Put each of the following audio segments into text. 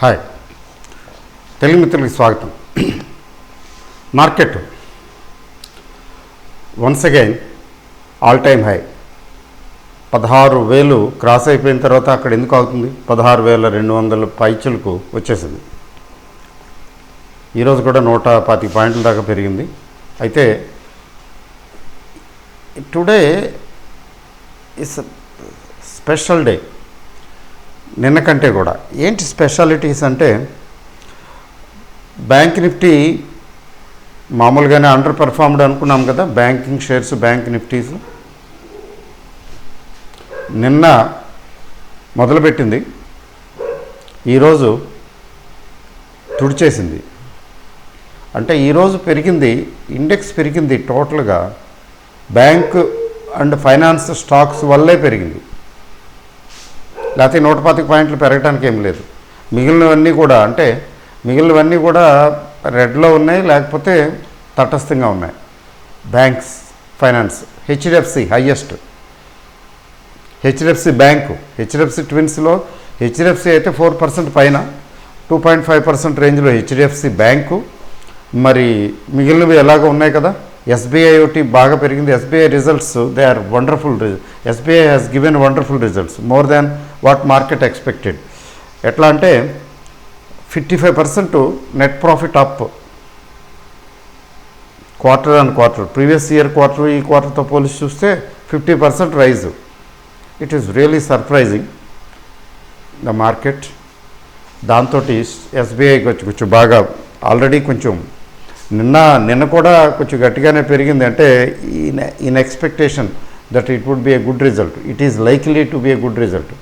Hi, Telugu మిత్రులకి స్వాగతం. Market once again all time high 16,000 cross అయిపోయిన తర్వాత అక్కడ ఎందుకు అవుతుంది? 16,200 పైచులకు వచ్చేసింది. ఈరోజు కూడా 125 పాయింట్ల దాకా పెరిగింది. అయితే టుడే ఇస్ స్పెషల్ డే. నిన్న కంటే కూడా ఏంటి స్పెషాలిటీస్ అంటే, బ్యాంక్ నిఫ్టీ మామూలుగానే అండర్ పెర్ఫార్మ్డ్ అనుకున్నాం కదా, బ్యాంకింగ్ షేర్స్, బ్యాంక్ నిఫ్టీస్. నిన్న మొదలుపెట్టింది, ఈరోజు తుడిచేసింది. అంటే ఈరోజు పెరిగింది, ఇండెక్స్ పెరిగింది టోటల్గా బ్యాంక్ అండ్ ఫైనాన్స్ స్టాక్స్ వల్లే పెరిగింది. లేకపోతే 125 పాయింట్లు పెరగడానికి ఏం లేదు. మిగిలినవన్నీ కూడా రెడ్లో ఉన్నాయి, లేకపోతే తటస్థంగా ఉన్నాయి. Banks, finance, HDFC highest, HDFC bank, HDFC ట్విన్స్లో హెచ్డిఎఫ్సి అయితే 4% పైన, 2.5% రేంజ్లో హెచ్డిఎఫ్సి బ్యాంకు. మరి మిగిలినవి ఎలాగో ఉన్నాయి కదా. ఎస్బీఐ ఒకటి బాగా పెరిగింది. SBI results they are wonderful. SBI has given wonderful results, more than what market expected. ఎట్లా అంటే 55% net profit up quarter on quarter. Previous year quarter ఈ క్వార్టర్తో పోలిసి చూస్తే 50% rise. It is really surprising the market. దాంతో ఎస్బీఐకి వచ్చి కొంచెం బాగా ఆల్రెడీ కొంచెం నిన్న కూడా కొంచెం గట్టిగానే పెరిగింది. అంటే in expectation that it would be a good result. It is likely to be a good result.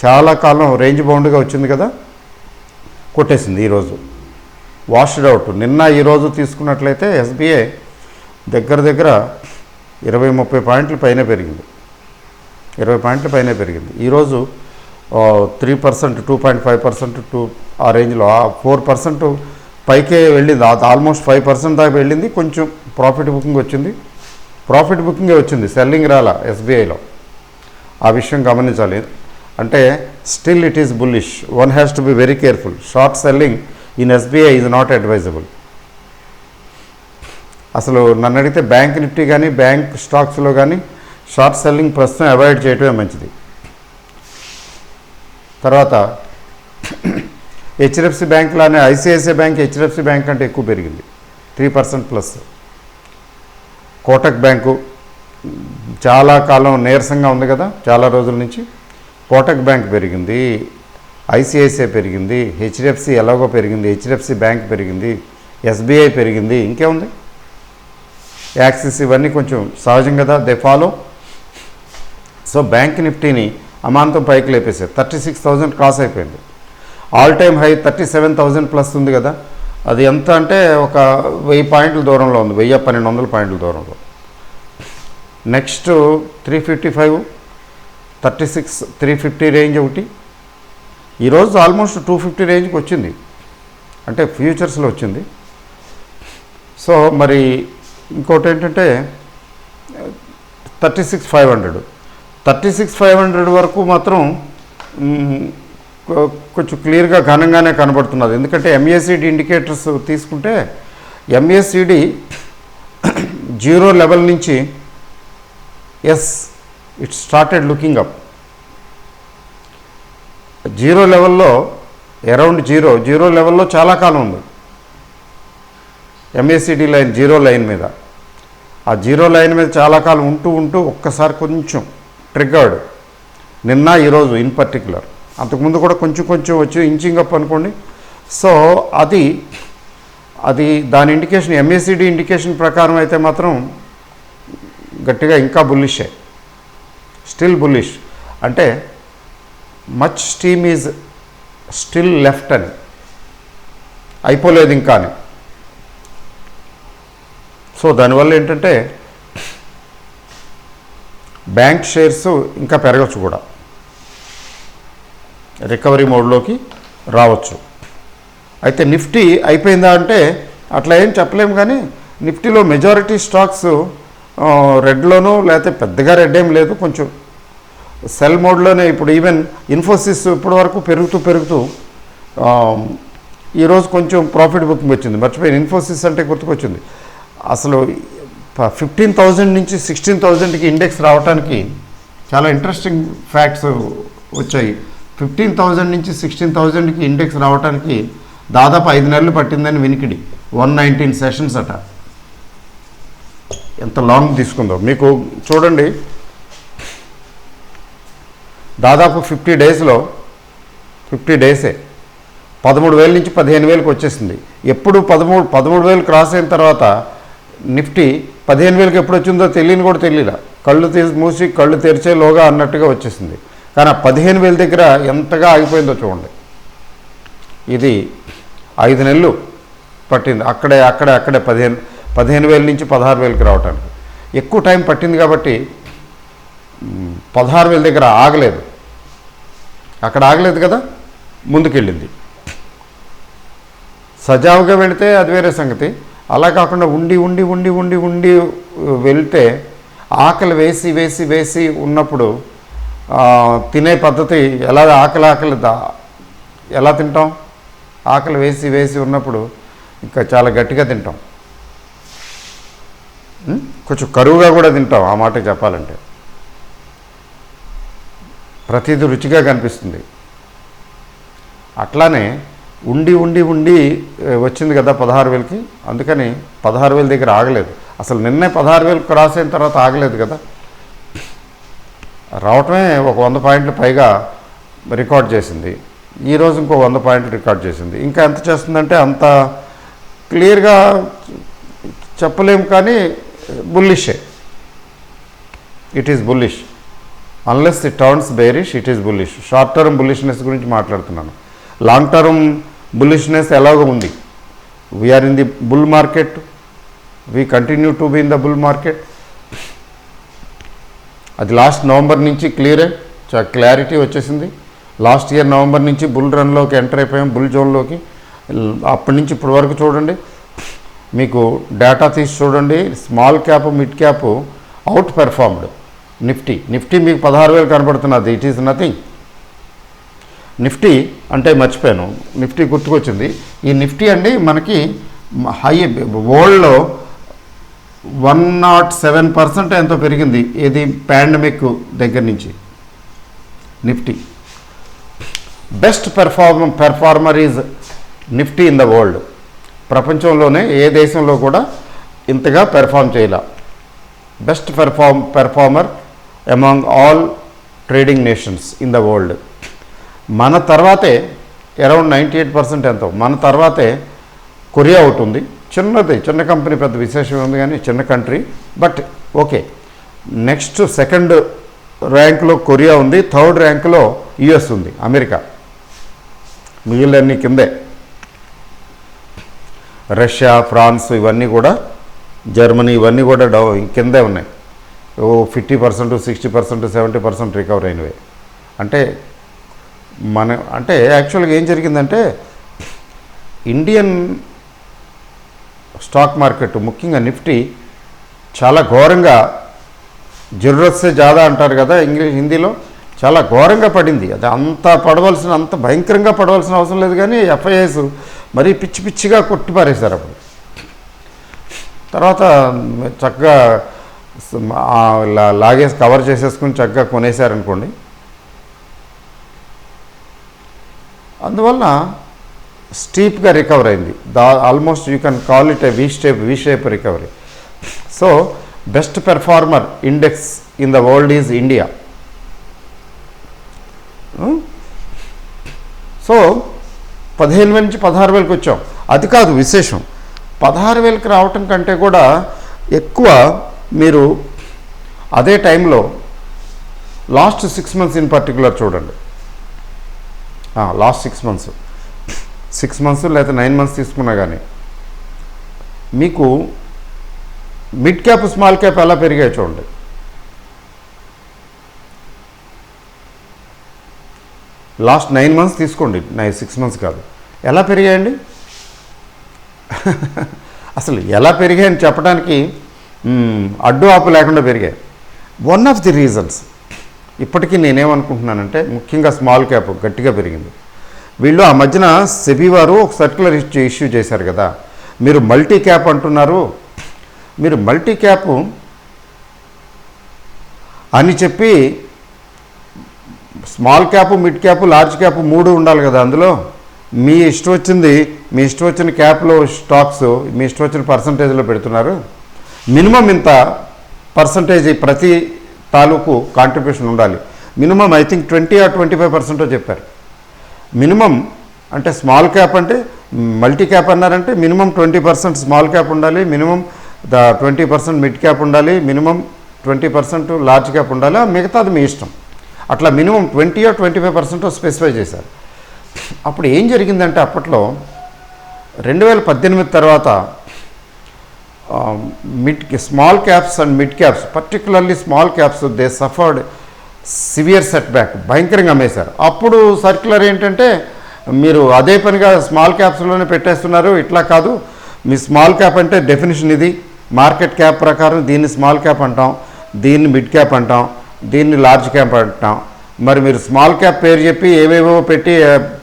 చాలా కాలం రేంజ్ బౌండ్గా వచ్చింది కదా, కొట్టేసింది. ఈరోజు వాష్డ్ అవుట్. నిన్న ఈరోజు తీసుకున్నట్లయితే ఎస్బీఐ దగ్గర 20-30 పాయింట్ల పైనే పెరిగింది. 20 పాయింట్ల పైనే పెరిగింది. ఈరోజు 3%, 2.5% ఆ రేంజ్లో 4% పైకే వెళ్ళింది. ఆల్మోస్ట్ 5% దాకా వెళ్ళింది. కొంచెం ప్రాఫిట్ బుకింగ్ వచ్చింది. ప్రాఫిట్ బుకింగే వచ్చింది, సెల్లింగ్ రాలా ఎస్బీఐలో. ఆ విషయం గమనించాలి. అంటే still it is bullish. One has to be very careful. Short selling in SBI is not advisable. అసలు నన్ను అడిగితే బ్యాంక్ నిఫ్టీ కానీ బ్యాంక్ స్టాక్స్లో కానీ షార్ట్ సెల్లింగ్ ప్రస్తుతం అవాయిడ్ చేయడమే మంచిది. తర్వాత హెచ్డిఎఫ్సి బ్యాంక్లానే ఐసిఐసిఐ బ్యాంక్ హెచ్డిఎఫ్సి బ్యాంక్ అంటే ఎక్కువ పెరిగింది, 3% ప్లస్. కోటక్ బ్యాంకు చాలా కాలం నీరసంగా ఉంది కదా, చాలా రోజుల నుంచి. కోటక్ బ్యాంక్ పెరిగింది, ఐసిఐసిఐ పెరిగింది, హెచ్డిఎఫ్సి ఎలాగో పెరిగింది, హెచ్డిఎఫ్సి బ్యాంక్ పెరిగింది, ఎస్బీఐ పెరిగింది. ఇంకేముంది, యాక్సిస్, ఇవన్నీ కొంచెం సహజం కదా, దే ఫాలో. సో బ్యాంక్ నిఫ్టీని అమాంతం పైకి లేపేసారు. 36,000 క్రాస్ అయిపోయింది. ఆల్ టైమ్ హై 37,000 ప్లస్ ఉంది కదా. అది ఎంత అంటే ఒక 1000 పాయింట్ల దూరంలో ఉంది, 1,000-1,200 పాయింట్ల దూరంలో. నెక్స్ట్ 355, 36, 350 రేంజ్ ఒకటి. ఈరోజు ఆల్మోస్ట్ 250 రేంజ్కి వచ్చింది, అంటే ఫ్యూచర్స్లో వచ్చింది. సో మరి ఇంకోటి ఏంటంటే 36,500 వరకు మాత్రం కొంచెం క్లియర్గా ఘనంగానే కనబడుతున్నది. ఎందుకంటే ఎంఏసిడి ఇండికేటర్స్ తీసుకుంటే ఎంఏసిడి 0 లెవెల్ నుంచి ఇట్ స్టార్టెడ్ లుకింగ్ అప్. 0 లెవెల్లో అరౌండ్ 0 లెవెల్లో చాలా కాలం ఉంది ఎంఏసిడి లైన్, 0 లైన్ మీద. ఆ 0 లైన్ మీద చాలా కాలం ఉంటూ ఒక్కసారి కొంచెం ట్రిగ్గర్డ్. నిన్న ఈరోజు ఇన్ పర్టికులర్, అంతకుముందు కూడా కొంచెం వచ్చి ఇంచింగ్ అప్ అనుకోండి. సో అది దాని ఇండికేషన్, ఎంఏసిడి ఇండికేషన్ ప్రకారం అయితే మాత్రం గట్టిగా ఇంకా బుల్లిషే, స్టిల్ బుల్లిష్. అంటే much steam is still left అని, అయిపోలేదు ఇంకా అని. సో దానివల్ల ఏంటంటే బ్యాంక్ షేర్స్ ఇంకా పెరగచ్చు కూడా, రికవరీ మోడ్లోకి రావచ్చు. అయితే నిఫ్టీ అయిపోయిందా అంటే అట్లా ఏం చెప్పలేము. కానీ నిఫ్టీలో మెజారిటీ స్టాక్స్ రెడ్లోనూ, లేకపోతే పెద్దగా రెడ్ ఏం లేదు, కొంచెం సెల్ మోడ్లోనే. ఇప్పుడు ఈవెన్ ఇన్ఫోసిస్ ఇప్పటి వరకు పెరుగుతూ ఈరోజు కొంచెం ప్రాఫిట్ బుకింగ్ వచ్చింది. మర్చిపోయాను, ఇన్ఫోసిస్ అంటే గుర్తుకొచ్చింది. అసలు 15,000 నుంచి 16,000కి ఇండెక్స్ రావడానికి చాలా ఇంట్రెస్టింగ్ ఫ్యాక్ట్స్ వచ్చాయి. 15,000 నుంచి 16,000కి ఇండెక్స్ రావడానికి దాదాపు 5 నెలలు పట్టిందని వినికిడి. 119 సెషన్స్ అట. ఎంత లాంగ్ తీసుకుందో మీకు చూడండి. దాదాపు 50 డేస్లో 50 డేసే 13,000 నుంచి 15,000కి వచ్చేసింది. ఎప్పుడు 13,000 క్రాస్ అయిన తర్వాత నిఫ్టీ 15,000కి ఎప్పుడు వచ్చిందో తెలియని కూడా తెలియలా. కళ్ళు మూసి కళ్ళు తెరిచేలోగా అన్నట్టుగా వచ్చేసింది. కానీ ఆ 15,000 దగ్గర ఎంతగా ఆగిపోయిందో చూడండి. ఇది 5 నెలలు పట్టింది. అక్కడే 15,000 నుంచి 16,000కి రావడానికి ఎక్కువ టైం పట్టింది. కాబట్టి 16,000 దగ్గర ఆగలేదు. అక్కడ ఆగలేదు కదా, ముందుకెళ్ళింది. సజావుగా వెళితే అది వేరే సంగతి. అలా కాకుండా ఉండి ఉండి ఉండి ఉండి ఉండి వెళ్తే ఆకలి వేసి వేసి వేసి ఉన్నప్పుడు తినే పద్ధతి ఎలా, ఆకలి ఎలా తింటాం? ఆకలి వేసి వేసి ఉన్నప్పుడు ఇంకా చాలా గట్టిగా తింటాం, కొంచెం కరువుగా కూడా తింటాం. ఆ మాట చెప్పాలంటే ప్రతిదీ రుచిగా కనిపిస్తుంది. అట్లానే ఉండి ఉండి ఉండి వచ్చింది కదా 16,000కి. అందుకని 16,000 దగ్గర ఆగలేదు. అసలు నిన్నే 16,000 క్రాస్ అయిన తర్వాత ఆగలేదు కదా. రావటమే ఒక 100 పాయింట్లు పైగా రికార్డ్ చేసింది. ఈరోజు ఇంకో 100 పాయింట్లు రికార్డ్ చేసింది. ఇంకా ఎంత చేస్తుందంటే అంత క్లియర్గా చెప్పలేము, కానీ బుల్లిషే. It is bullish. Unless it turns bearish, it is bullish. Short term bullishness గురించి మాట్లాడుతున్నాను. లాంగ్ టర్మ్ బుల్లిష్నెస్ ఎలాగో ఉంది. We're in the bull market, we continue to be in the bull market. అది లాస్ట్ నవంబర్ నుంచి clarity వచ్చేసింది. Last year November నుంచి bull రన్లోకి enter అయిపోయాం, బుల్ జోన్లోకి. అప్పటి నుంచి ఇప్పటి వరకు చూడండి, మీకు డేటా తీసి చూడండి. Small cap, mid cap outperformed. Nifty మీకు 16,000 కనబడుతున్నది. It is nothing. నిఫ్టీ అంటే మర్చిపోయాను, నిఫ్టీ గుర్తుకొచ్చింది. ఈ నిఫ్టీ అండి మనకి వరల్డ్లో 107% ఎంతో పెరిగింది. ఇది పాండమిక్ దగ్గర నుంచి. Nifty best performer is Nifty in the world. ప్రపంచంలోనే ఏ దేశంలో కూడా ఇంతగా పెర్ఫార్మ్ చేయాల. Best performer among all trading nations in the world. మన తర్వాతే అరౌండ్ 98% ఎంతో. మన తర్వాతే కొరియా ఒకటి ఉంది, చిన్న కంపెనీ, పెద్ద విశేషం ఉంది కానీ చిన్న country. But okay, next second ర్యాంకులో కొరియా ఉంది, థర్డ్ ర్యాంకులో యుఎస్ ఉంది, అమెరికా. మిగిలినన్ని కిందే. రష్యా, ఫ్రాన్స్ ఇవన్నీ కూడా, జర్మనీ ఇవన్నీ కూడా కిందే ఉన్నాయి. 50%, 60%, 70% రికవర్ అయినవే. అంటే యాక్చువల్గా ఏం జరిగిందంటే ఇండియన్ స్టాక్ మార్కెట్, ముఖ్యంగా నిఫ్టీ చాలా ఘోరంగా, జరురత్ సే జాదా అంటారు కదా హిందీలో, చాలా ఘోరంగా పడింది. అది అంత భయంకరంగా పడవలసిన అవసరం లేదు, కానీ ఎఫ్ఐఎస్ మరీ పిచ్చిగా కొట్టిపారేశారు. అప్పుడు తర్వాత చక్కగా లాగేసి కవర్ చేసేసుకుని చక్కగా కొనేశారనుకోండి. అందువల్ల స్టీప్గా రికవర్ అయింది. Almost you can call it A V shape recovery. So best performer index in the world is India. So 15,000 నుంచి 16,000కి వచ్చాం. అది కాదు విశేషం. 16,000కి రావటం కంటే కూడా ఎక్కువ మీరు అదే టైంలో లాస్ట్ 6 months ఇన్ పర్టికులర్ చూడండి. లాస్ట్ 6 months లేదా 9 months తీసుకున్నా కానీ మీకు మిడ్ క్యాప్, స్మాల్ క్యాప్ ఎలా పెరిగాయి చూడండి. లాస్ట్ 9 months తీసుకోండి, 6 months కాదు. ఎలా పెరిగాయండి? అసలు ఎలా పెరిగాయని చెప్పడానికి అడ్డు ఆపు లేకుండా పెరిగాయి. వన్ ఆఫ్ ది రీజన్స్, ఇప్పటికీ నేనేమనుకుంటున్నానంటే ముఖ్యంగా స్మాల్ క్యాప్ గట్టిగా పెరిగింది. వీళ్ళు ఆ మధ్యన సెబీ వారు ఒక సర్క్యులర్ ఇష్యూ చేశారు కదా, మీరు మల్టీ క్యాప్ అంటున్నారు, మీరు మల్టీ క్యాప్ అని చెప్పి small cap, mid cap, large cap 3 ఉండాలి కదా. అందులో మీ ఇష్టం వచ్చింది, మీ ఇష్టం వచ్చిన క్యాప్లో స్టాక్స్ మీ ఇష్టం వచ్చిన పర్సంటేజ్లో పెడుతున్నారు. మినిమం ఇంత పర్సంటేజ్ ప్రతి తాలూకు కాంట్రిబ్యూషన్ ఉండాలి. మినిమం ఐ థింక్ 20 or 25% చెప్పారు మినిమం. అంటే స్మాల్ క్యాప్ అంటే మల్టీ క్యాప్ అన్నారంటే మినిమం 20% స్మాల్ క్యాప్ ఉండాలి, మినిమం 20% మిడ్ క్యాప్ ఉండాలి, మినిమం 20% లార్జ్ క్యాప్ ఉండాలి, మిగతాది మీ ఇష్టం. అట్లా మినిమం 20 or 25% స్పెసిఫై చేశారు. అప్పుడు ఏం జరిగిందంటే అప్పట్లో 2018 తర్వాత small caps and mid caps, particularly small caps, they suffered severe set back, భయంకరంగా అమ్మేశారు. అప్పుడు సర్క్యులర్ ఏంటంటే మీరు అదే పనిగా స్మాల్ క్యాప్స్లోనే పెట్టేస్తున్నారు, ఇట్లా కాదు, మీ స్మాల్ క్యాప్ అంటే డెఫినేషన్ ఇది, మార్కెట్ క్యాప్ ప్రకారం దీన్ని స్మాల్ క్యాప్ అంటాం, దీన్ని మిడ్ క్యాప్ అంటాం, దీన్ని లార్జ్ క్యాప్ అంటాం. మరి మీరు స్మాల్ క్యాప్ పేరు చెప్పి ఏవేవో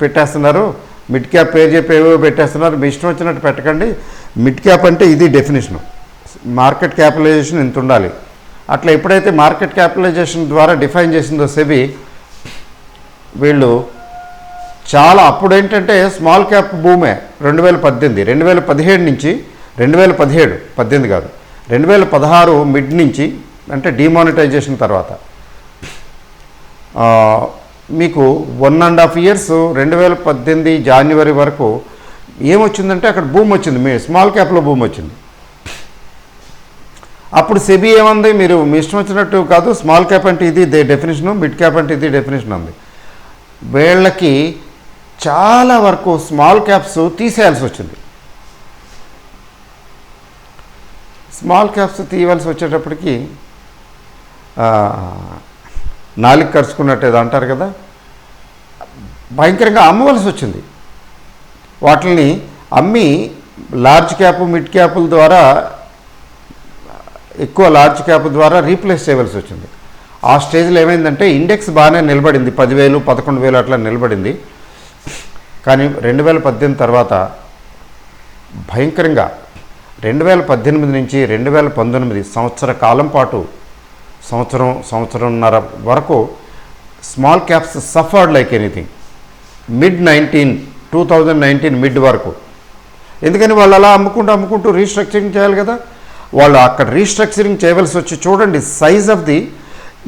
పెట్టేస్తున్నారు, మిడ్ క్యాప్ పేరు చెప్పి ఏవేవో పెట్టేస్తున్నారు, మీ ఇష్టం వచ్చినట్టు పెట్టకండి. మిడ్ క్యాప్ అంటే ఇది డెఫినేషను, మార్కెట్ క్యాపిటలైజేషన్ ఇంత ఉండాలి. అట్లా ఎప్పుడైతే మార్కెట్ క్యాపిటలైజేషన్ ద్వారా డిఫైన్ చేసిందో సెబీ, వీళ్ళు చాలా అప్పుడు ఏంటంటే స్మాల్ క్యాప్ భూమే 2017 నుంచి 18 కాదు 2016 మిడ్ నుంచి, అంటే డిమానిటైజేషన్ తర్వాత మీకు 1.5 years 2018 January వరకు ఏమొచ్చిందంటే అక్కడ భూమి వచ్చింది, మీ స్మాల్ క్యాప్లో భూమి వచ్చింది. అప్పుడు సెబీ ఏమంది, మీరు మీ ఇష్టం వచ్చినట్టు కాదు, స్మాల్ క్యాప్ అంటే ఇది డెఫినేషను, మిడ్ క్యాప్ అంటే ఇది డెఫినేషన్ అంది. వీళ్ళకి చాలా వరకు స్మాల్ క్యాప్స్ తీసేయాల్సి వచ్చింది. స్మాల్ క్యాప్స్ తీయవలసి వచ్చేటప్పటికి నాలుగు ఖర్చుకున్నట్టు ఏదో అంటారు కదా, భయంకరంగా అమ్మవలసి వచ్చింది. వాటిని అమ్మి లార్జ్ క్యాప్, మిడ్ క్యాపుల ద్వారా, ఎక్కువ లార్జ్ క్యాప్ ద్వారా రీప్లేస్ చేయవలసి వచ్చింది. ఆ స్టేజ్లో ఏమైందంటే ఇండెక్స్ బాగానే నిలబడింది, 10,000 11,000 అట్లా నిలబడింది. కానీ 2018 తర్వాత భయంకరంగా 2018 నుంచి 2019 సంవత్సర కాలం పాటు, సంవత్సరంన్నర వరకు small caps suffered like anything. 2019 mid వరకు. ఎందుకని వాళ్ళు అలా అమ్ముకుంటూ రీస్ట్రక్చరింగ్ చేయాలి కదా. వాళ్ళు అక్కడ రీస్ట్రక్చరింగ్ చేయవలసి వచ్చి, చూడండి size of the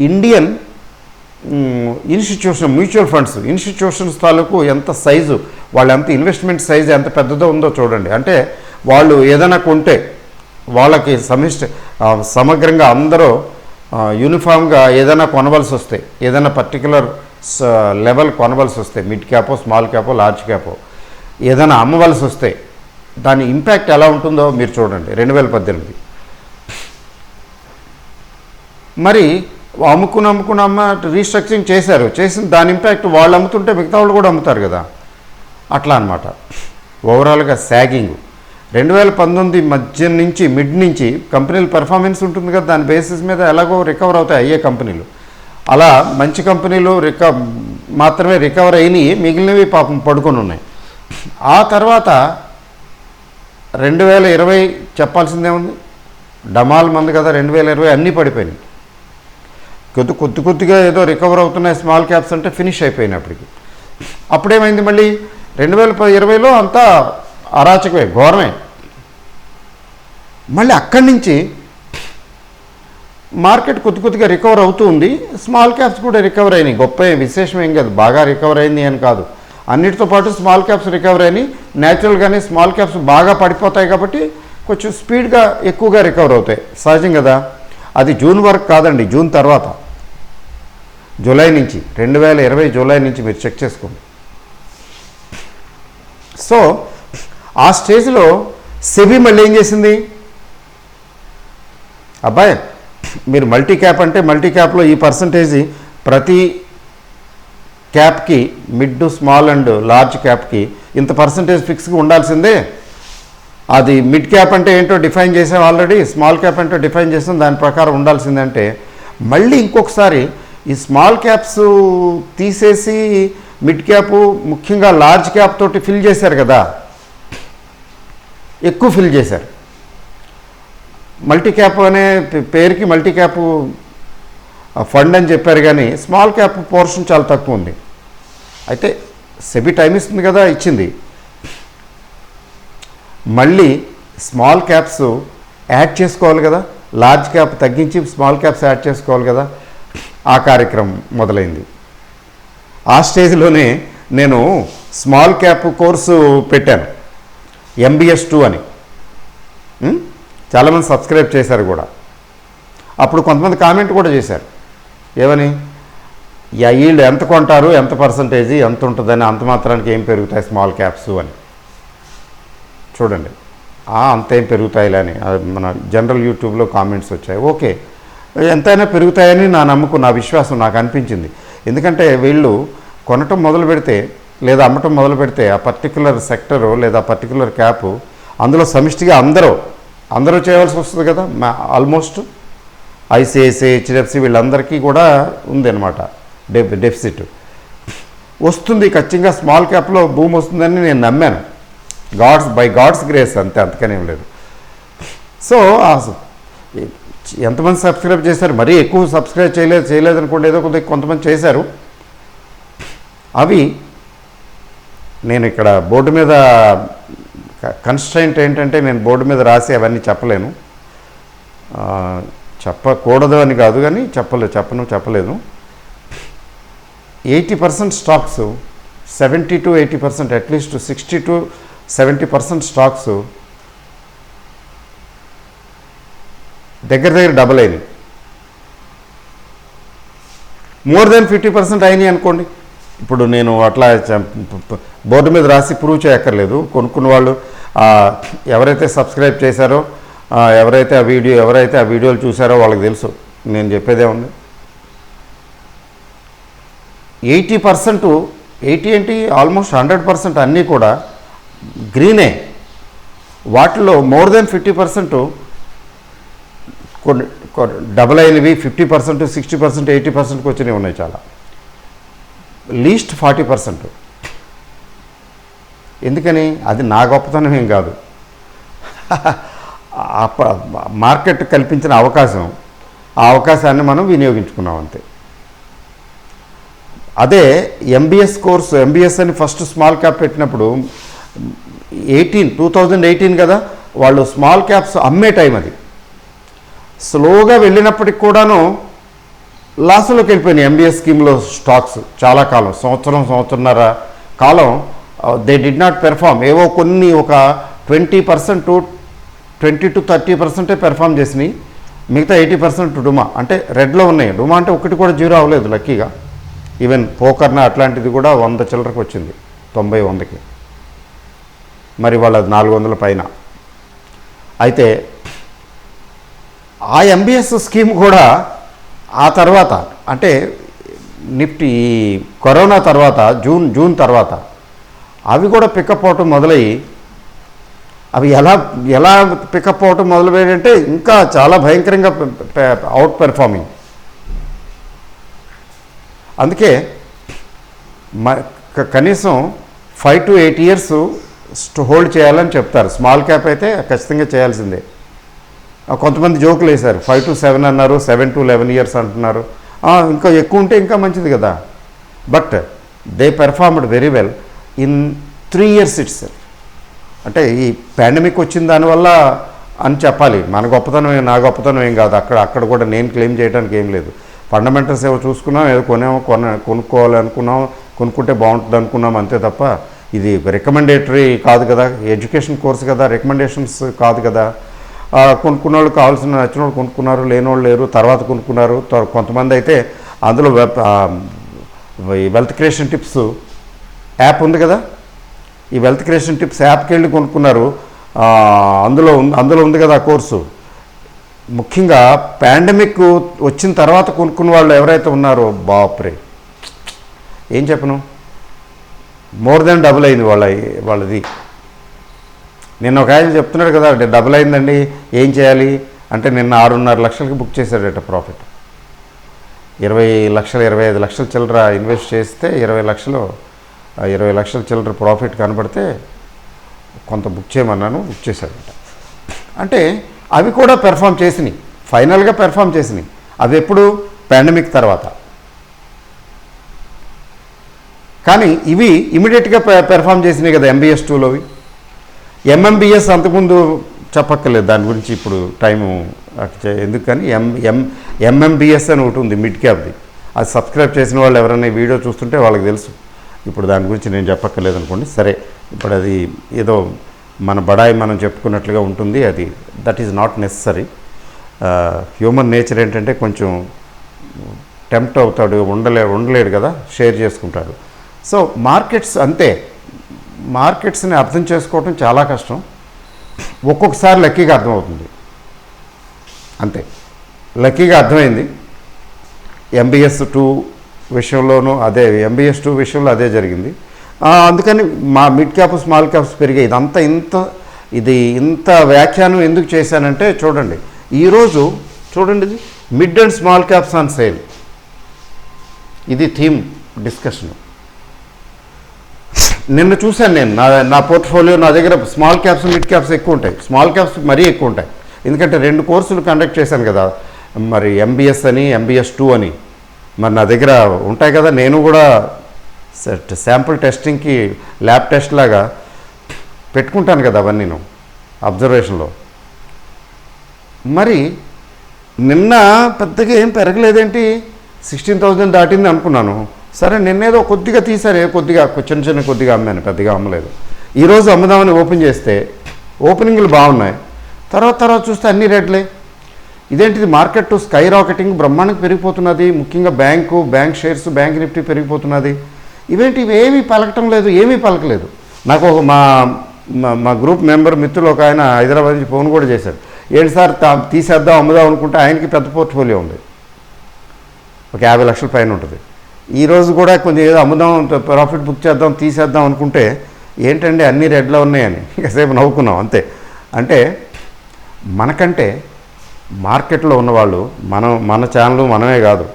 Indian institution, mutual funds institutions తాలూకు ఎంత సైజు, వాళ్ళ ఎంత ఇన్వెస్ట్మెంట్ సైజు ఎంత పెద్దదో ఉందో చూడండి. అంటే వాళ్ళు ఏదైనా కొంటే వాళ్ళకి సమగ్రంగా అందరూ యూనిఫామ్గా ఏదైనా కొనవలసి వస్తే, ఏదైనా పర్టికులర్ లెవెల్ కొనవలసి వస్తే, mid Capo, small Capo, large Capo ఏదైనా అమ్మవలసి వస్తే దాని ఇంపాక్ట్ ఎలా ఉంటుందో మీరు చూడండి. 2018 మరి అమ్ముకున్న రీస్ట్రక్చరింగ్ చేసిన దాని ఇంపాక్ట్ వాళ్ళు అమ్ముతుంటే మిగతా వాళ్ళు కూడా అమ్ముతారు కదా, అట్లా అనమాట. ఓవరాల్గా సాగింగ్ 2019 మధ్య నుంచి, మిడ్ నుంచి కంపెనీల పెర్ఫార్మెన్స్ ఉంటుంది కదా, దాని బేసిస్ మీద ఎలాగో రికవర్ అవుతాయి అయ్యే కంపెనీలు. అలా మంచి కంపెనీలు మాత్రమే రికవర్ అయినాయి, మిగిలినవి పాపం పడుకొని ఉన్నాయి. ఆ తర్వాత 2020 చెప్పాల్సిందే ఉంది, డమాల్ మంది కదా 2020 అన్నీ పడిపోయినాయి. కొద్దిగా ఏదో రికవర్ అవుతున్నాయి స్మాల్ క్యాప్స్ అంటే ఫినిష్ అయిపోయినప్పటికి. అప్పుడేమైంది, మళ్ళీ 2020లో అంతా అరాచకమే, ఘోరమే. మళ్ళీ అక్కడి నుంచి మార్కెట్ కొద్దిగా రికవర్ అవుతూ ఉంది, స్మాల్ క్యాప్స్ కూడా రికవర్ అయినాయి. గొప్ప విశేషం ఏం కాదు, బాగా రికవర్ అయింది అని కాదు. అన్నిటితో పాటు స్మాల్ క్యాప్స్ రికవర్ అయినాయి. న్యాచురల్గానే స్మాల్ క్యాప్స్ బాగా పడిపోతాయి కాబట్టి కొంచెం స్పీడ్గా ఎక్కువగా రికవర్ అవుతాయి, సహజం కదా. అది జూన్ వరకు కాదండి, జూన్ తర్వాత, జూలై నుంచి 2020 జూలై నుంచి మీరు చెక్ చేసుకోండి. సో ఆ స్టేజ్లో సెబీ మళ్ళీ ఏం చేసింది, అబ్బాయి మీరు మల్టీ క్యాప్ అంటే మల్టీ క్యాప్లో ఈ పర్సంటేజ్ ప్రతి క్యాప్కి, మిడ్, స్మాల్ అండ్ లార్జ్ క్యాప్కి ఇంత పర్సంటేజ్ ఫిక్స్గా ఉండాల్సిందే. అది మిడ్ క్యాప్ అంటే ఏంటో డిఫైన్ చేసాం ఆల్రెడీ, స్మాల్ క్యాప్ అంటే డిఫైన్ చేసాం, దాని ప్రకారం ఉండాల్సిందంటే మళ్ళీ ఇంకొకసారి ఈ స్మాల్ క్యాప్స్ తీసేసి మిడ్ క్యాప్ ముఖ్యంగా లార్జ్ క్యాప్ తోటి ఫిల్ చేశారు కదా, ఎక్కువ ఫిల్ చేశారు. మల్టీ క్యాప్ అనే పేరుకి మల్టీ క్యాప్ ఫండ్ అని చెప్పారు, కానీ స్మాల్ క్యాప్ పోర్షన్ చాలా తక్కువ ఉంది. అయితే సెబీ టైం ఇస్తుంది కదా, ఇచ్చింది. మళ్ళీ స్మాల్ క్యాప్స్ యాడ్ చేసుకోవాలి కదా, లార్జ్ క్యాప్ తగ్గించి స్మాల్ క్యాప్స్ యాడ్ చేసుకోవాలి కదా, ఆ కార్యక్రమం మొదలైంది. ఆ స్టేజ్లోనే నేను స్మాల్ క్యాప్ కోర్సు పెట్టాను, MBS 2 అని. చాలామంది సబ్స్క్రైబ్ చేశారు కూడా. అప్పుడు కొంతమంది కామెంట్ కూడా చేశారు, ఏమని, వీళ్ళు ఎంత కొంటారు, ఎంత పర్సంటేజీ ఎంత ఉంటుందని, అంత మాత్రానికి ఏం పెరుగుతాయి స్మాల్ క్యాప్స్ అని. చూడండి, అంతేం పెరుగుతాయిలే అని మన జనరల్ యూట్యూబ్లో కామెంట్స్ వచ్చాయి. ఓకే, ఎంతైనా పెరుగుతాయని నా నమ్మకం, నా విశ్వాసం నాకు అనిపించింది. ఎందుకంటే వీళ్ళు కొనటం మొదలు పెడితే లేదా అమ్మటం మొదలు పెడితే ఆ పర్టికులర్ సెక్టరు లేదా పర్టికులర్ క్యాపు అందులో సమిష్టిగా అందరూ చేయవలసి వస్తుంది కదా. ఆల్మోస్ట్ ICICI, HDFC వీళ్ళందరికీ కూడా ఉందన్నమాట డెఫిసిట్. వస్తుంది ఖచ్చితంగా, స్మాల్ క్యాప్లో భూమి వస్తుందని నేను నమ్మాను. బై గాడ్స్ గ్రేస్, అంతకనేం లేదు. సో ఎంతమంది సబ్స్క్రైబ్ చేశారు, మరీ ఎక్కువ సబ్స్క్రైబ్ చేయలేదు అనుకోండి, ఏదో కొద్దిగా కొంతమంది చేశారు. అవి నేను ఇక్కడ బోర్డు మీద కన్స్ట్రైంట్ ఏంటంటే, నేను బోర్డు మీద రాసి అవన్నీ చెప్పలేను. చెప్పకూడదు అని కాదు, కానీ చెప్పలేదు. 80% stocks, 70 to 80%, at least 60 to 70% stocks దగ్గర డబుల్ అయినాయి. మోర్ దెన్ 50% అయినాయి అనుకోండి. ఇప్పుడు నేను అట్లా బోర్డు మీద రాసి ప్రూవ్ చేయక్కర్లేదు. కొనుక్కున్న వాళ్ళు ఎవరైతే సబ్స్క్రైబ్ చేశారో, ఎవరైతే ఆ వీడియోలు చూసారో వాళ్ళకి తెలుసు నేను చెప్పేదే ఉంది. 80%, 80 ఏంటి, ఆల్మోస్ట్ 100% అన్నీ కూడా గ్రీనే. వాటిలో మోర్ దెన్ 50% కొన్ని డబుల్ అయినవి, 50%, 60%, 80%కి వచ్చినవి ఉన్నాయి చాలా. లీస్ట్ 40%. ఎందుకని? అది నా గొప్పతనం ఏం కాదు, మార్కెట్ కల్పించిన అవకాశం. ఆ అవకాశాన్ని మనం వినియోగించుకున్నాం అంతే. అదే MBS కోర్సు, MBS అని ఫస్ట్ స్మాల్ క్యాప్ పెట్టినప్పుడు 2018 కదా, వాళ్ళు స్మాల్ క్యాప్స్ అమ్మే టైం అది. స్లోగా వెళ్ళినప్పటికి కూడాను లాస్లోకి వెళ్ళిపోయినాయి MBS స్కీమ్లో స్టాక్స్. చాలా కాలం, సంవత్సరంన్నర కాలం దే డిడ్ నాట్ పెర్ఫామ్. ఏవో కొన్ని ఒక 20% to 30% పెర్ఫామ్ చేసినాయి. మిగతా 80% డుమా, అంటే రెడ్లో ఉన్నాయి. డుమా అంటే ఒకటి కూడా జీరో అవ్వలేదు లక్కీగా. ఈవెన్ పోకర్నా అట్లాంటిది కూడా 100 చిల్లరకు వచ్చింది, 90-100కి. మరి వాళ్ళది 400 పైన. అయితే ఆ MBS స్కీమ్ కూడా ఆ తర్వాత, అంటే నిఫ్టీ కరోనా తర్వాత జూన్ తర్వాత అవి కూడా పికప్ అవటం మొదలయ్యి, అవి ఎలా పికప్ అవటం మొదలుపెట్టాయంటే ఇంకా చాలా భయంకరంగా అవుట్ పెర్ఫార్మింగ్. అందుకే కనీసం 5 to 8 years హోల్డ్ చేయాలని చెప్తారు. స్మాల్ క్యాప్ అయితే ఖచ్చితంగా చేయాల్సిందే. కొంతమంది జోకులు వేశారు, 5 to 7 అన్నారు, 7 to 11 years అంటున్నారు. ఇంకా ఎక్కువ ఉంటే ఇంకా మంచిది కదా. But they performed very well in 3 years itself. అంటే ఈ పాండమిక్ వచ్చిన దానివల్ల అని చెప్పాలి. నా గొప్పతనం ఏం కాదు. అక్కడ కూడా నేను క్లెయిమ్ చేయడానికి ఏం లేదు. ఫండమెంటల్స్ ఏవో చూసుకున్నాం, ఏదో కొనుక్కోవాలనుకున్నాం, కొనుక్కుంటే బాగుంటుంది అనుకున్నాం, అంతే తప్ప ఇది రికమెండేటరీ కాదు కదా, ఎడ్యుకేషన్ కోర్స్ కదా, రికమెండేషన్స్ కాదు కదా. కొనుక్కున్న వాళ్ళు కావాల్సిన నచ్చిన వాళ్ళు కొనుక్కున్నారు, లేనివాళ్ళు లేరు, తర్వాత కొనుక్కున్నారు. కొంతమంది అయితే అందులో వెల్త్ క్రియేషన్ టిప్స్ యాప్ ఉంది కదా, ఈ వెల్త్ క్రియేషన్ టిప్స్ యాప్కి వెళ్ళి కొనుక్కున్నారు. అందులో ఉంది కదా ఆ కోర్సు. ముఖ్యంగా పాండమిక్ వచ్చిన తర్వాత కొనుక్కున్న వాళ్ళు ఎవరైతే ఉన్నారో, బాప్రే ఏం చెప్పను, మోర్ దెన్ డబుల్ అయింది వాళ్ళది. నిన్న ఒక ఆయన చెప్తున్నాడు కదా, డబుల్ అయిందండి ఏం చేయాలి అంటే, నిన్న 6.5 లక్షలకి బుక్ చేశాడట ప్రాఫిట్. 20 లక్షలు 25 లక్షలు చిల్లర ఇన్వెస్ట్ చేస్తే 20 లక్షలు 20 లక్షల చిల్లర ప్రాఫిట్ కనబడితే కొంత బుక్ చేయమన్నాను, బుక్ చేశాడట. అంటే అవి కూడా పెర్ఫామ్ చేసినాయి, ఫైనల్గా పెర్ఫామ్ చేసినాయి. అవి ఎప్పుడు? పాండమిక్ తర్వాత. కానీ ఇవి ఇమీడియట్గా పెర్ఫామ్ చేసినాయి కదా MBS 2లోవి. MMBS అంతకుముందు చెప్పక్కర్లేదు, దాని గురించి ఇప్పుడు టైము ఎందుకు. కానీ MMBS అని ఒకటి ఉంది మిడ్ క్యాప్ది, అది సబ్స్క్రైబ్ చేసిన వాళ్ళు ఎవరైనా ఈ వీడియో చూస్తుంటే వాళ్ళకి తెలుసు. ఇప్పుడు దాని గురించి నేను చెప్పక్కర్లేదు అనుకోండి. సరే, ఇప్పుడు అది ఏదో మన బడాయి మనం చెప్పుకున్నట్లుగా ఉంటుంది, అది that is not necessary. Human nature ఏంటంటే కొంచెం టెంప్ట్ అవుతాడు, ఉండలేడు కదా, షేర్ చేసుకుంటాడు. సో మార్కెట్స్ అంతే, మార్కెట్స్ని అర్థం చేసుకోవటం చాలా కష్టం. ఒక్కొక్కసారి లక్కీగా అర్థమవుతుంది, అంతే. లక్కీగా అర్థమైంది. MBS 2 విషయంలోనూ అదే, MBS 2 విషయంలో అదే జరిగింది. అందుకని మా మిడ్ క్యాప్ స్మాల్ క్యాప్స్ పెరిగాయి. ఇది ఇంత వ్యాఖ్యానం ఎందుకు చేశానంటే చూడండి, ఈరోజు చూడండి, ఇది mid and small caps on sale, ఇది థీమ్ డిస్కషన్. నిన్న చూశాను నేను, నా పోర్ట్ఫోలియో, నా దగ్గర స్మాల్ క్యాప్స్ మిడ్ క్యాప్స్ ఎక్కువ ఉంటాయి, స్మాల్ క్యాప్స్ మరీ ఎక్కువ ఉంటాయి. ఎందుకంటే 2 కోర్సులు కండక్ట్ చేశాను కదా, మరి MBS అని MBS 2 అని, మరి నా దగ్గర ఉంటాయి కదా. నేను కూడా శాంపుల్ టెస్టింగ్కి ల్యాబ్ టెస్ట్ లాగా పెట్టుకుంటాను కదా అవన్నీ నేను అబ్జర్వేషన్లో. మరి నిన్న పెద్దగా ఏం పెరగలేదేంటి, 16,000 దాటింది అనుకున్నాను. సరే, నిన్నేదో కొద్దిగా తీసారే, కొద్దిగా చిన్న కొద్దిగా అమ్మాను, పెద్దగా అమ్మలేదు. ఈరోజు అమ్ముదామని ఓపెన్ చేస్తే ఓపెనింగ్లు బాగున్నాయి, తర్వాత చూస్తే అన్ని రెడ్లే. ఇదేంటిది, మార్కెట్ స్కై రాకెటింగ్ బ్రహ్మాండంగా పెరిగిపోతున్నది. ముఖ్యంగా బ్యాంక్ షేర్స్, బ్యాంక్ నిఫ్టీ పెరిగిపోతున్నది. ఇవేమీ పలకటం లేదు, ఏమీ పలకలేదు. నాకు ఒక మా గ్రూప్ మెంబర్ మిత్రులు ఒక ఆయన హైదరాబాద్ నుంచి ఫోన్ కూడా చేశాడు. ఏంటి సార్ తీసేద్దాం అమ్ముదాం అనుకుంటే, ఆయనకి పెద్ద పోర్ట్ఫోలియో ఉంది, ఒక 50 లక్షల పైన ఉంటుంది. ఈరోజు కూడా కొంచెం ఏదో అమ్ముదాం, ప్రాఫిట్ బుక్ చేద్దాం, తీసేద్దాం అనుకుంటే ఏంటండి అన్ని రెడ్లో ఉన్నాయని కాసేపు నవ్వుకున్నాం అంతే. అంటే మనకంటే మార్కెట్లో ఉన్నవాళ్ళు, మన ఛానల్ మనమే కాదు,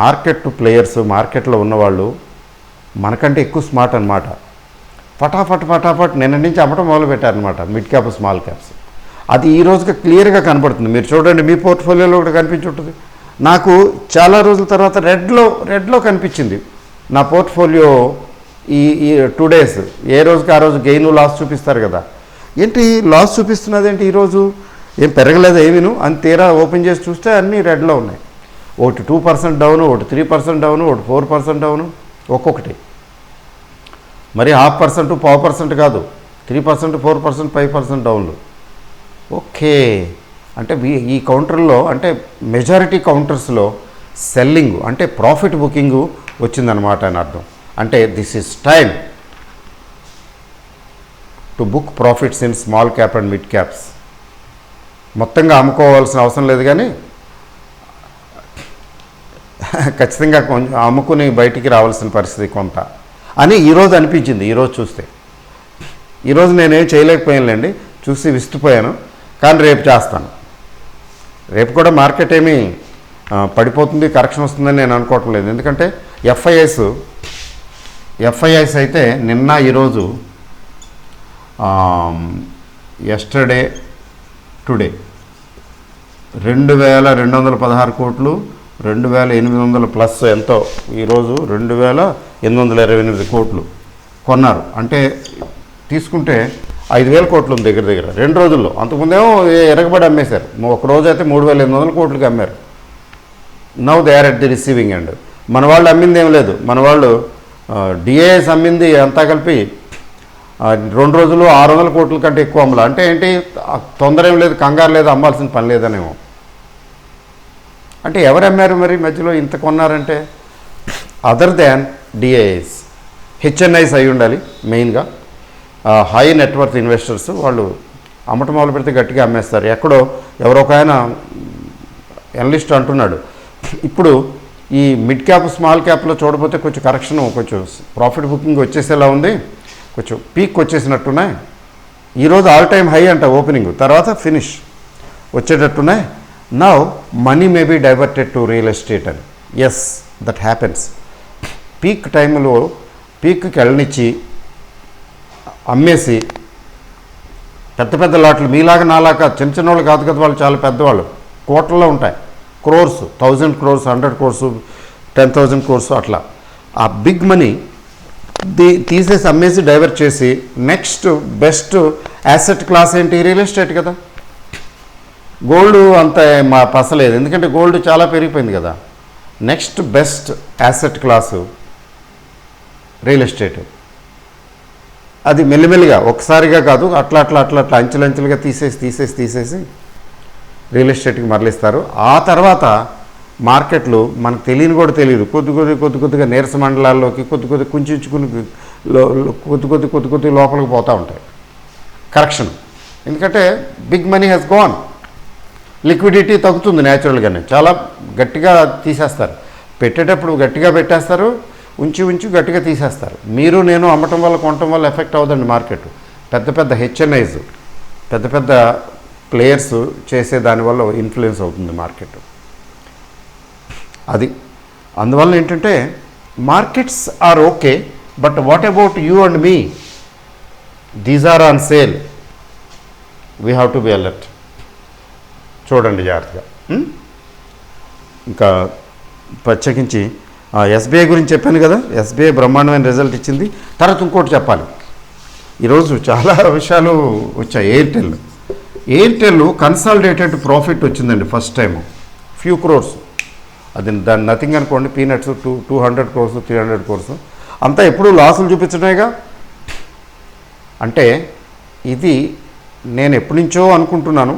మార్కెట్ ప్లేయర్స్, మార్కెట్లో ఉన్నవాళ్ళు మనకంటే ఎక్కువ స్మార్ట్ అనమాట. ఫటాఫట్ నిన్న నుంచి అమ్మటం మొదలు పెట్టారనమాట మిడ్ క్యాప్ స్మాల్ క్యాప్స్. అది ఈ రోజుకి క్లియర్గా కనబడుతుంది. మీరు చూడండి, మీ పోర్ట్ఫోలియోలో కూడా కనిపించుంటుంది. నాకు చాలా రోజుల తర్వాత రెడ్లో కనిపించింది నా పోర్ట్ఫోలియో. ఈ 2 days ఏ రోజుకి ఆ రోజు గెయిన్ లాస్ చూపిస్తారు కదా, ఏంటి లాస్ చూపిస్తున్నది ఏంటి, ఈరోజు ఏం పెరగలేదు ఏమీను అని తీరా ఓపెన్ చేసి చూస్తే అన్నీ రెడ్లో ఉన్నాయి. ఒకటి 2% డౌను, ఒకటి 3% డౌను, ఒకటి 4% డౌను, ఒక్కొక్కటి. మరి 0.5%, 0.5% కాదు, 3%, 4%, 5% డౌన్లు. ఓకే, అంటే ఈ కౌంటర్లో, అంటే మెజారిటీ కౌంటర్స్లో సెల్లింగ్ అంటే ప్రాఫిట్ బుకింగ్ వచ్చిందనమాట అని అర్థం. అంటే this is time to book profits in small cap and mid caps. మొత్తంగా అమ్ముకోవాల్సిన అవసరం లేదు, కానీ ఖచ్చితంగా కొంచెం అమ్ముకుని బయటికి రావాల్సిన పరిస్థితి కొంత అని ఈరోజు అనిపించింది. ఈరోజు చూస్తే, ఈరోజు నేనేం చేయలేకపోయానులేండి, చూసి విస్తుపోయాను. కానీ రేపు చేస్తాను. రేపు కూడా మార్కెట్ ఏమీ పడిపోతుంది, కరెక్షన్ వస్తుందని నేను అనుకోవటం లేదు. ఎందుకంటే ఎఫ్ఐఐస్ అయితే నిన్న ఈరోజు ఎస్టర్డే టుడే 2,216 కోట్లు, 2,800 ప్లస్ ఎంతో, ఈరోజు 2,828 కోట్లు కొన్నారు. అంటే తీసుకుంటే 5,000 కోట్లు ఉంది దగ్గర 2 రోజుల్లో. అంతకుముందేమో ఎరగబడి అమ్మేశారు. ఒక రోజు అయితే 3,800 కోట్లకి అమ్మారు. Now they are at the receiving end. మన వాళ్ళు అమ్మింది ఏం లేదు, మన వాళ్ళు డిఏఎస్ అమ్మింది అంతా కలిపి 2 రోజులు 600 కోట్ల కంటే ఎక్కువ అమ్మలు. అంటే ఏంటి, తొందర ఏం లేదు, కంగారు లేదు, అమ్మాల్సిన పని లేదనేమో. అంటే ఎవరు అమ్మారు మరి మధ్యలో ఇంత కొన్నారంటే, అదర్ దాన్ డిఏఎస్, హెచ్ఎన్ఐస్ అయి ఉండాలి మెయిన్గా. హై నెట్వర్త్ ఇన్వెస్టర్స్ వాళ్ళు అమ్మటం మొదలు పెడితే గట్టిగా అమ్మేస్తారు. ఎక్కడో ఎవరో ఒక ఆయన ఎనలిస్ట్ అంటున్నాడు, ఇప్పుడు ఈ మిడ్ క్యాప్ స్మాల్ క్యాప్లో చూడకపోతే కొంచెం కరెక్షన్, కొంచెం ప్రాఫిట్ బుకింగ్ వచ్చేసేలా ఉంది, కొంచెం పీక్ వచ్చేసినట్టున్నాయి. ఈరోజు ఆల్ టైమ్ హై అంట ఓపెనింగ్, తర్వాత ఫినిష్ వచ్చేటట్టున్నాయి. Now money may be diverted to real estate అని. Yes, that happens. పీక్ టైంలో పీక్కి వెళ్ళనిచ్చి అమ్మేసి పెద్ద పెద్ద లాట్లు మీలాగా నాలాగా చిన్న చిన్న వాళ్ళు కాదు కదా, వాళ్ళు చాలా పెద్దవాళ్ళు, కోట్లలో ఉంటాయి, క్రోర్స్, 1000 crores 100 crores 10,000 crores అట్లా. ఆ బిగ్ మనీ తీసేసి అమ్మేసి డైవర్ట్ చేసి నెక్స్ట్ బెస్ట్ యాసెట్ క్లాస్ ఏంటి? రియల్ ఎస్టేట్ కదా. గోల్డ్ అంత మా పసలేదు, ఎందుకంటే గోల్డ్ చాలా పెరిగిపోయింది కదా. Next best asset class real estate. అది మెల్లిమెల్లిగా ఒక్కసారిగా కాదు, అట్లా అట్లా అట్లా అట్లా అంచెలంచెలుగా తీసేసి రియల్ ఎస్టేట్కి మరలిస్తారు. ఆ తర్వాత మార్కెట్లు మనకు తెలియని కూడా తెలియదు, కొద్దిగా నీరస మండలాల్లోకి కొద్ది కుంచుకుని కొద్ది లోపలికి పోతూ ఉంటాయి. కరెక్షన్, ఎందుకంటే big money has gone, liquidity తగ్గుతుంది న్యాచురల్గానే, చాలా గట్టిగా తీసేస్తారు. పెట్టేటప్పుడు గట్టిగా పెట్టేస్తారు, ఉంచి గట్టిగా తీసేస్తారు. మీరు నేను అమ్మటం వల్ల కొనటం వల్ల ఎఫెక్ట్ అవుతుంది మార్కెట్. పెద్ద హెచ్ఎన్ఐస్, పెద్ద ప్లేయర్స్ చేసే దానివల్ల ఇన్ఫ్లుయెన్స్ అవుతుంది మార్కెట్. అది అందువల్ల ఏంటంటే markets are okay, but what about you and me? These are on sale, we have to be alert. చూడండి జాగ్రత్తగా. ఇంకా ప్రత్యేకించి ఎస్బీఐ గురించి చెప్పాను కదా, ఎస్బీఐ బ్రహ్మాండమైన రిజల్ట్ ఇచ్చింది. తర్వాత ఇంకోటి చెప్పాలి, ఈరోజు చాలా విషయాలు వచ్చాయి. ఎయిర్టెల్ కన్సాలిడేటెడ్ ప్రాఫిట్ వచ్చిందండి ఫస్ట్ టైం, ఫ్యూ క్రోర్స్. అది దాన్ని నథింగ్ అనుకోండి, పీనట్స్. 200 crores 300 crores అంతా ఎప్పుడు లాసులు చూపించడమేగా. అంటే ఇది నేను ఎప్పటి నుంచో అనుకుంటున్నాను,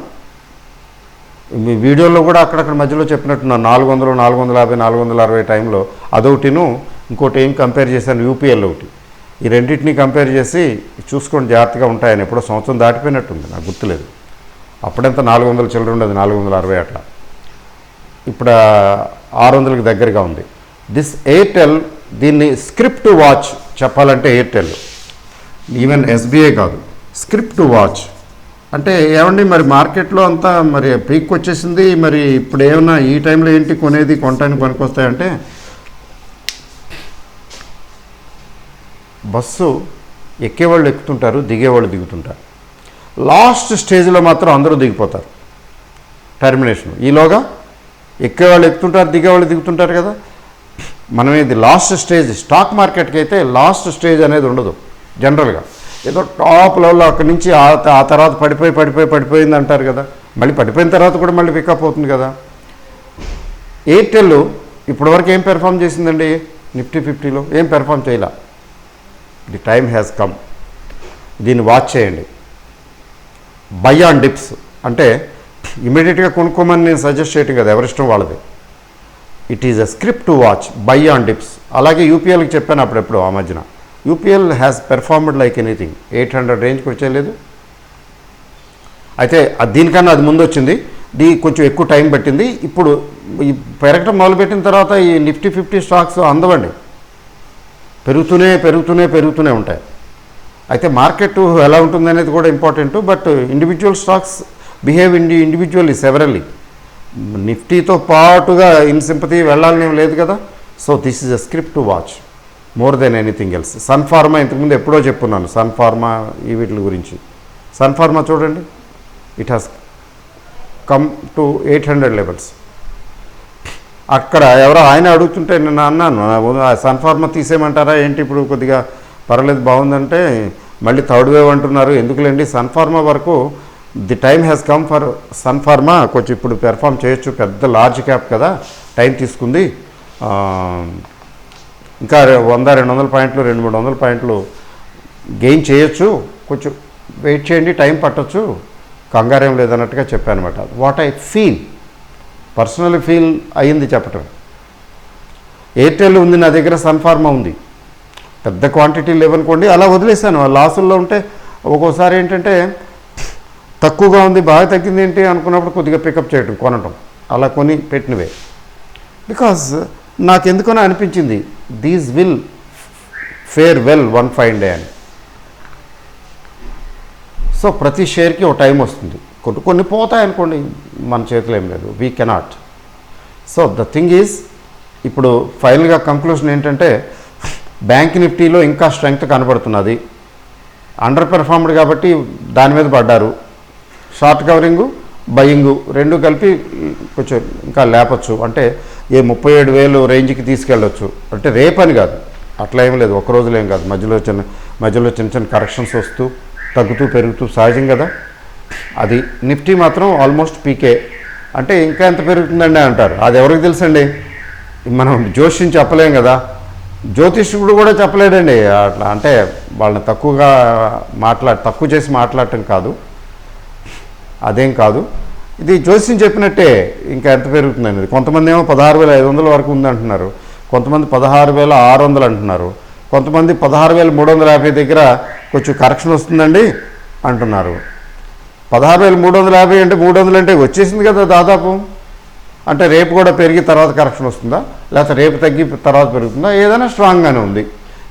మీ వీడియోలో కూడా అక్కడక్కడ మధ్యలో చెప్పినట్టున్నాను. 400 450 460 టైంలో అదొకటిను, ఇంకోటి ఏం కంపేర్ చేశాను, యూపీఎల్ ఒకటి. ఈ రెండింటిని కంపేర్ చేసి చూసుకోండి, జాగ్రత్తగా ఉంటాయని. ఎప్పుడో సంవత్సరం దాటిపోయినట్టుంది, నాకు గుర్తులేదు. అప్పుడంతా 400 చిల్లర ఉండదు, 460 అట్లా. ఇప్పుడు 600కి దగ్గరగా ఉంది. దిస్ ఎయిర్టెల్, దీన్ని స్క్రిప్ట్ వాచ్ చెప్పాలంటే ఎయిర్టెల్, ఈవెన్ ఎస్బీఐ కాదు, స్క్రిప్ట్ వాచ్ అంటే ఏమండి మరి మార్కెట్లో అంతా మరి పీక్ వచ్చేసింది, మరి ఇప్పుడు ఏమన్నా ఈ టైంలో ఏంటి కొనటానికి పనికొస్తాయంటే, బస్సు ఎక్కేవాళ్ళు ఎక్కుతుంటారు, దిగేవాళ్ళు దిగుతుంటారు. లాస్ట్ స్టేజ్లో మాత్రం అందరూ దిగిపోతారు, టర్మినేషన్. ఈలోగా ఎక్కేవాళ్ళు ఎక్కుతుంటారు, దిగేవాళ్ళు దిగుతుంటారు కదా. మనం ఇది లాస్ట్ స్టేజ్. స్టాక్ మార్కెట్కి అయితే లాస్ట్ స్టేజ్ అనేది ఉండదు జనరల్గా. ఏదో టాప్ లెవెల్లో అక్కడి నుంచి ఆ తర్వాత పడిపోయింది అంటారు కదా. మళ్ళీ పడిపోయిన తర్వాత కూడా మళ్ళీ పికప్ అవుతుంది కదా. ఎయిర్టెల్ ఇప్పటివరకు ఏం పెర్ఫామ్ చేసిందండి? నిఫ్టీ 50లో ఏం పెర్ఫామ్ చేయలే. ది టైమ్ హ్యాస్ కమ్, దీన్ని వాచ్ చేయండి. బై ఆన్ డిప్స్ అంటే ఇమీడియట్గా కొనుక్కోమని నేను సజెస్ట్ చేయటం కదా, ఎవరిష్టం వాళ్ళది. It is a script to watch, by on dips. అలాగే యూపీఎల్కి చెప్పాను అప్పుడెప్పుడు ఆ మధ్యన. UPL has performed like anything. 800 రేంజ్కి వచ్చేయలేదు. అయితే దీనికన్నా అది ముందు వచ్చింది, కొంచెం ఎక్కువ టైం పట్టింది. ఇప్పుడు ఈ పెరగటం మొదలుపెట్టిన తర్వాత ఈ నిఫ్టీ 50 స్టాక్స్ అందవండి, పెరుగుతూనే ఉంటాయి. అయితే మార్కెట్ ఎలా ఉంటుంది అనేది కూడా important. But individual stocks behave individually severally. నిఫ్టీతో పాటుగా ఇన్ సింపతి వెళ్ళాలని లేదు కదా. So this is a script to watch more than anything else. Sun Pharma ఇంతకుముందు ఎప్పుడో చెప్పున్నాను, సన్ ఫార్మా ఈ వీటి గురించి. సన్ ఫార్మా చూడండి, it has come to 800 levels. అక్కడ ఎవరో ఆయన అడుగుతుంటే నేను అన్నాను, సన్ ఫార్మా తీసేయమంటారా ఏంటి, ఇప్పుడు కొద్దిగా పర్వాలేదు బాగుందంటే మళ్ళీ థర్డ్ వేవ్ అంటున్నారు. ఎందుకులేండి, సన్ ఫార్మా వరకు the time has come for Sun Pharma. కొంచెం ఇప్పుడు పెర్ఫామ్ చేయొచ్చు, పెద్ద లార్జ్ క్యాప్ కదా, టైం తీసుకుంది. ఇంకా 100-200 పాయింట్లు 200-300 పాయింట్లు గెయిన్ చేయొచ్చు, కొంచెం వెయిట్ చేయండి, టైం పట్టొచ్చు, కంగారేం లేదన్నట్టుగా చెప్పాను అనమాట. What I feel, personally feel అయ్యింది చెప్పటం. ఎయిర్టెల్ ఉంది నా దగ్గర, సన్ ఫార్మా ఉంది, పెద్ద క్వాంటిటీ లేవనుకోండి, అలా వదిలేసాను. లాసుల్లో ఉంటే ఒక్కోసారి ఏంటంటే తక్కువగా ఉంది, బాగా తగ్గింది ఏంటి అనుకున్నప్పుడు కొద్దిగా పికప్ చేయటం, కొనటం, అలా కొని పెట్టినవే. బికాజ్ నాకు ఎందుకనో అనిపించింది these will fair well one fine day అని. సో ప్రతి షేర్కి ఒక టైం వస్తుంది, కొన్ని పోతాయనుకోండి, మన చేతిలో ఏం లేదు, we cannot. So the thing is, ఇప్పుడు ఫైనల్గా కంక్లూషన్ ఏంటంటే బ్యాంక్ నిఫ్టీలో ఇంకా స్ట్రెంగ్త్ కనబడుతున్నది. అండర్ పెర్ఫార్మ్డ్ కాబట్టి దాని మీద పడ్డారు. షార్ట్ కవరింగు బయింగు రెండు కలిపి కొంచెం ఇంకా లేపచ్చు. అంటే ఏ 37,000 రేంజ్కి తీసుకెళ్ళొచ్చు. అంటే రేపని కాదు, అట్లా ఏం లేదు, ఒక రోజులో ఏం కాదు, మధ్యలో చిన్న చిన్న కరెక్షన్స్ వస్తూ తగ్గుతూ పెరుగుతూ సహజం కదా అది. నిఫ్టీ మాత్రం ఆల్మోస్ట్ పీకే. అంటే ఇంకా ఎంత పెరుగుతుందండి అంటారు, అది ఎవరికి తెలుసండి, మనం జోష్యం చెప్పలేం కదా, జ్యోతిష్కుడు కూడా చెప్పలేడండి. అట్లా అంటే వాళ్ళని తక్కువ చేసి మాట్లాడటం కాదు, అదేం కాదు. ఇది జ్యోతిష్యం చెప్పినట్టే ఇంకా ఎంత పెరుగుతుందండి. కొంతమంది ఏమో 16,500 వరకు ఉందంటున్నారు, కొంతమంది 16,600 అంటున్నారు, కొంతమంది 16,350 దగ్గర కొంచెం కరెక్షన్ వస్తుందండి అంటున్నారు. 16,350 అంటే 300 అంటే వచ్చేసింది కదా దాదాపు. అంటే రేపు కూడా పెరిగి తర్వాత కరెక్షన్ వస్తుందా, లేకపోతే రేపు తగ్గి తర్వాత పెరుగుతుందా, ఏదైనా స్ట్రాంగ్గానే ఉంది.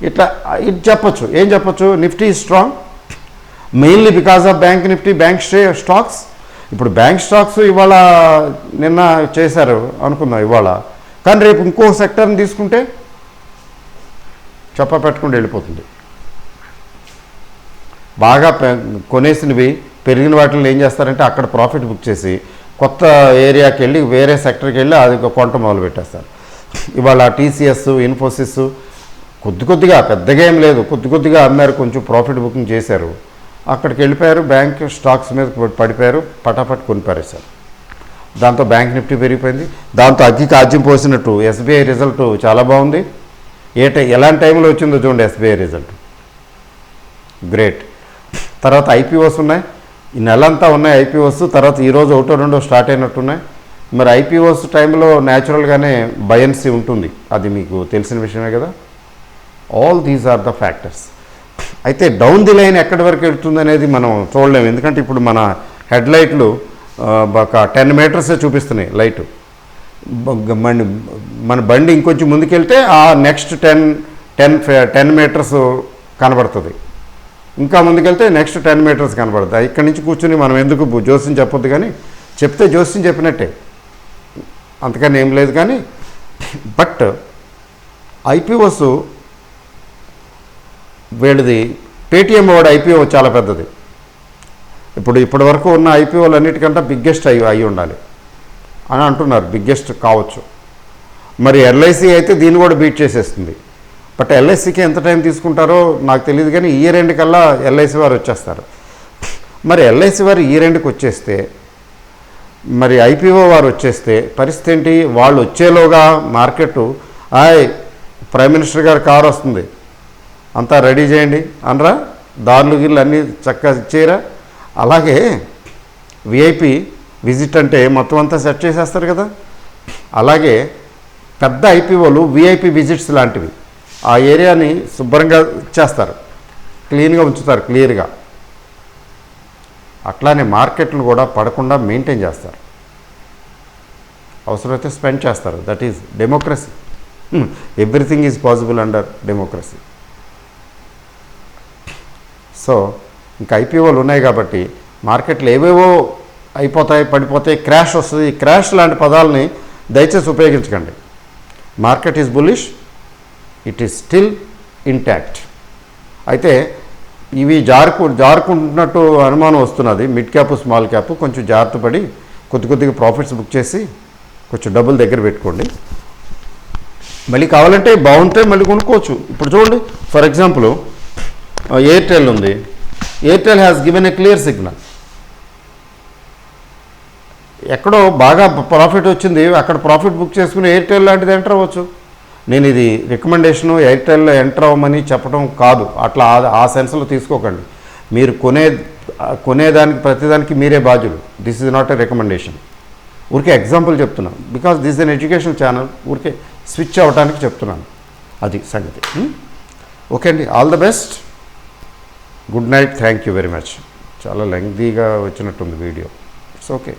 ఇట్లా ఇది చెప్పచ్చు. ఏం చెప్పచ్చు, Nifty strong mainly because of bank Nifty, bank stocks. ఇప్పుడు బ్యాంక్ స్టాక్స్ ఇవాళ నిన్న చేశారు అనుకుందాం ఇవాళ, కానీ రేపు ఇంకో సెక్టర్ని తీసుకుంటే పెట్టకుండా వెళ్ళిపోతుంది. బాగా కొనేసినవి పెరిగిన వాటిని ఏం చేస్తారంటే అక్కడ ప్రాఫిట్ బుక్ చేసి కొత్త ఏరియాకి వెళ్ళి వేరే సెక్టర్కి వెళ్ళి అది కొంట మొదలు పెట్టేస్తారు. ఇవాళ టీసీఎస్, ఇన్ఫోసిస్ కొద్దిగా పెద్దగా ఏం లేదు, కొద్దిగా అమ్మారు, కొంచెం ప్రాఫిట్ బుకింగ్ చేశారు, అక్కడికి వెళ్ళిపోయారు, బ్యాంక్ స్టాక్స్ మీద పడిపోయారు, పటాపట్ కొనిపారేశారు. దాంతో బ్యాంక్ నిఫ్టీ పెరిగిపోయింది. దాంతో అగ్గికి ఆజ్యం పోసినట్టు ఎస్బీఐ రిజల్ట్ చాలా బాగుంది. ఎలాంటి టైంలో వచ్చిందో చూడండి ఎస్బీఐ రిజల్ట్, గ్రేట్. తర్వాత ఐపీఓస్ ఉన్నాయి, ఈ నెలంతా ఉన్నాయి ఐపీఓస్. తర్వాత ఈరోజు 1-2 స్టార్ట్ అయినట్టున్నాయి. మరి ఐపీఓస్ టైంలో న్యాచురల్గానే బయన్సీ ఉంటుంది, అది మీకు తెలిసిన విషయమే కదా. All these are the factors. అయితే డౌన్ ది లైన్ ఎక్కడి వరకు వెళ్తుంది అనేది మనం చూడలేము, ఎందుకంటే ఇప్పుడు మన హెడ్లైట్లు ఒక 10 మీటర్సే చూపిస్తున్నాయి లైటు. మన బండి ఇంకొంచెం ముందుకెళ్తే ఆ నెక్స్ట్ 10 మీటర్స్ కనబడుతుంది, ఇంకా ముందుకెళ్తే నెక్స్ట్ 10 మీటర్స్ కనబడుతుంది. ఇక్కడి నుంచి కూర్చుని మనం ఎందుకు జోస్యం చెప్పొద్దు, కానీ చెప్తే జోస్యం చెప్పినట్టే, అంతకని ఏం లేదు. కానీ బట్ ఐపీఓస్ వీళ్ళది పేటీఎం వాడు ఐపీఓ చాలా పెద్దది. ఇప్పటి వరకు ఉన్న ఐపీఓలు అన్నిటికంటే బిగ్గెస్ట్ అయి ఉండాలి అని అంటున్నారు, బిగ్గెస్ట్ కావచ్చు. మరి ఎల్ఐసి అయితే దీన్ని కూడా బీట్ చేసేస్తుంది. బట్ ఎల్ఐసికి ఎంత టైం తీసుకుంటారో నాకు తెలియదు, కానీ ఇయర్ ఎండ్ కల్లా ఎల్ఐసి వారు వచ్చేస్తారు. మరి ఎల్ఐసి వారు ఇయర్ ఎండ్కి వచ్చేస్తే, మరి ఐపీఓ వారు వచ్చేస్తే పరిస్థితి ఏంటి? వాళ్ళు వచ్చేలోగా మార్కెట్ ప్రైమ్ మినిస్టర్ గారి కారు వస్తుంది, అంతా రెడీ చేయండి అనరా, దారులు గిర్లు అన్నీ చక్కగా ఇచ్చేయరా. అలాగే విఐపి విజిట్ అంటే మొత్తం అంతా సెట్ చేసేస్తారు కదా. అలాగే పెద్ద ఐపీఓలు విఐపి విజిట్స్ లాంటివి, ఆ ఏరియాని శుభ్రంగా ఇచ్చేస్తారు, క్లీన్గా ఉంచుతారు, క్లియర్గా. అట్లానే మార్కెట్లు కూడా పడకుండా మెయింటైన్ చేస్తారు, అవసరమైతే స్పెండ్ చేస్తారు. That is democracy. Everything is possible under democracy. So ఇంకా ఐపీఓలు ఉన్నాయి కాబట్టి మార్కెట్లు ఏవేవో అయిపోతాయి, పడిపోతాయి, క్రాష్ వస్తుంది. క్రాష్ లాంటి పదాలని దయచేసి ఉపయోగించకండి. Market is bullish, it is still intact. అయితే ఇవి జారుకుంటున్నట్టు అనుమానం వస్తున్నది. మిడ్ క్యాప్, స్మాల్ క్యాప్ కొంచెం జాగ్రత్త పడి కొద్దిగా ప్రాఫిట్స్ బుక్ చేసి కొంచెం డబ్బులు దగ్గర పెట్టుకోండి. మళ్ళీ కావాలంటే బాగుంటే మళ్ళీ కొనుక్కోవచ్చు. ఇప్పుడు చూడండి, ఫర్ ఎగ్జాంపుల్ ఎయిర్టెల్ ఉంది. Airtel has given a clear signal. ఎక్కడో బాగా ప్రాఫిట్ వచ్చింది, అక్కడ ప్రాఫిట్ బుక్ చేసుకుని ఎయిర్టెల్ లాంటిది ఎంటర్ అవ్వచ్చు. నేను ఇది రికమెండేషను ఎయిర్టెల్లో ఎంటర్ అవ్వమని చెప్పడం కాదు, అట్లా ఆ సెన్స్లో తీసుకోకండి. మీరు కొనేదానికి ప్రతిదానికి మీరే బాధ్యులు. This is not a recommendation. ఊరికే ఎగ్జాంపుల్ చెప్తున్నాను, because this an education channel. ఊరికే స్విచ్ అవ్వడానికి చెప్తున్నాను, అది సంగతి. ఓకే అండి, all the best, good night, thank you very much. చాలా లెంగ్తీగా వచ్చినట్టుంది వీడియో, ఇట్స్ ఓకే.